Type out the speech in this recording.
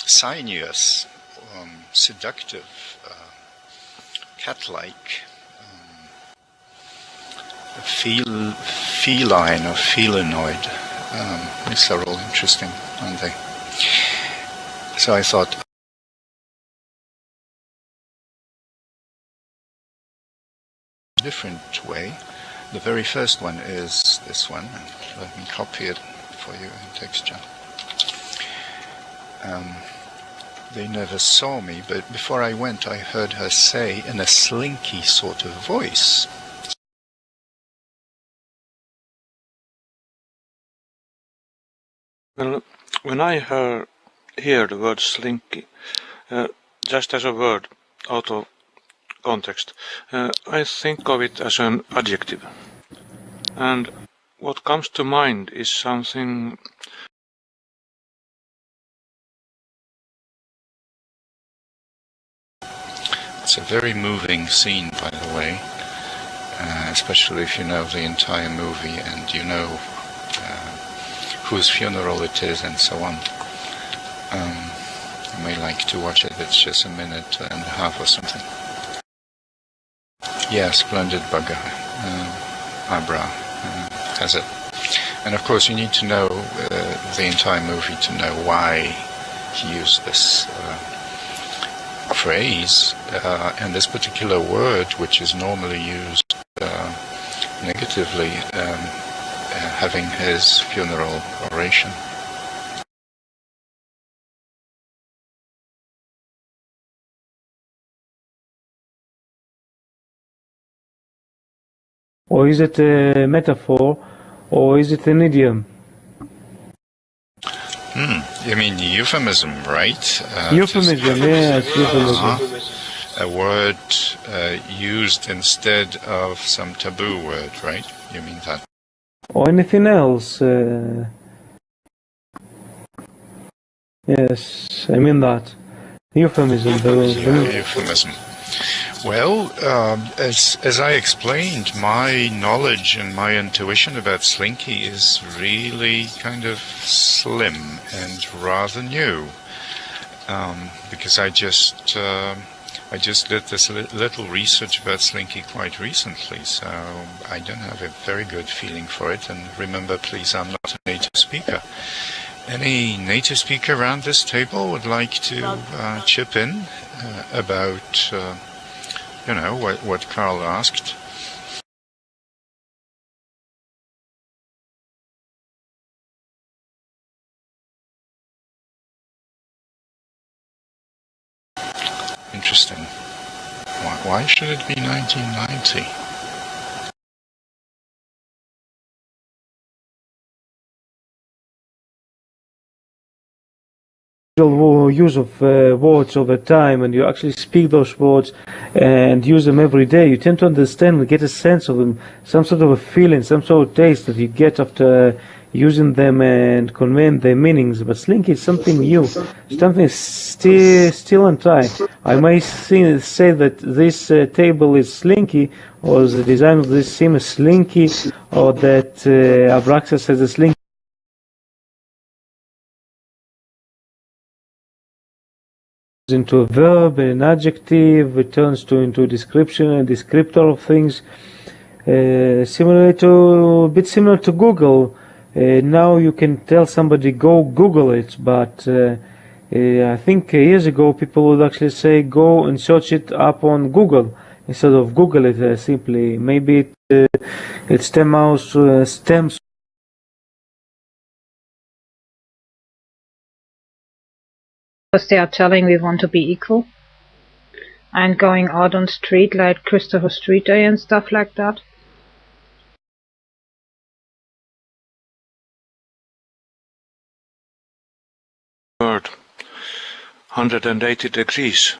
sinuous, seductive, cat-like, feline or felinoid. These are all interesting, aren't they? So I thought, different way. The very first one is this one. Let me copy it for you in texture. They never saw me, but before I went, I heard her say in a slinky sort of voice. Well, when I hear the word slinky, just as a word out of context, I think of it as an adjective. And what comes to mind is something It's a very moving scene, by the way, especially if you know the entire movie and you know whose funeral it is and so on. You may like to watch it. It's just a minute and a half or something. Yeah, splendid bugger. Abra has it. And of course you need to know the entire movie to know why he used this phrase and this particular word, which is normally used negatively, having his funeral oration. Or is it a metaphor, or is it an idiom? You mean euphemism, right? Euphemism, yes, euphemism. A word used instead of some taboo word, right? You mean that? Or anything else. Yes, I mean that. Euphemism. Euphemism. Well, as I explained, my knowledge and my intuition about Slinky is really kind of slim and rather new, because I just did this little research about Slinky quite recently, so I don't have a very good feeling for it. And remember, please, I'm not a native speaker. Any native speaker around this table would like to chip in about you know, what Carl asked? Interesting. Why should it be 1990? Use of words over time, and you actually speak those words and use them every day, you tend to understand and get a sense of them, some sort of a feeling, some sort of taste that you get after using them and conveying their meanings. But Slinky is something new, something still untried. I may say that this table is slinky, or the design of this seam is slinky, or that Abraxas has a slinky into a verb and an adjective, it turns into a description and descriptor of things. A bit similar to Google. Now you can tell somebody go Google it, but I think years ago people would actually say go and search it up on Google instead of Google it simply. Maybe it stems because they are telling we want to be equal and going out on street like Christopher Street Day and stuff like that. word 180 degrees.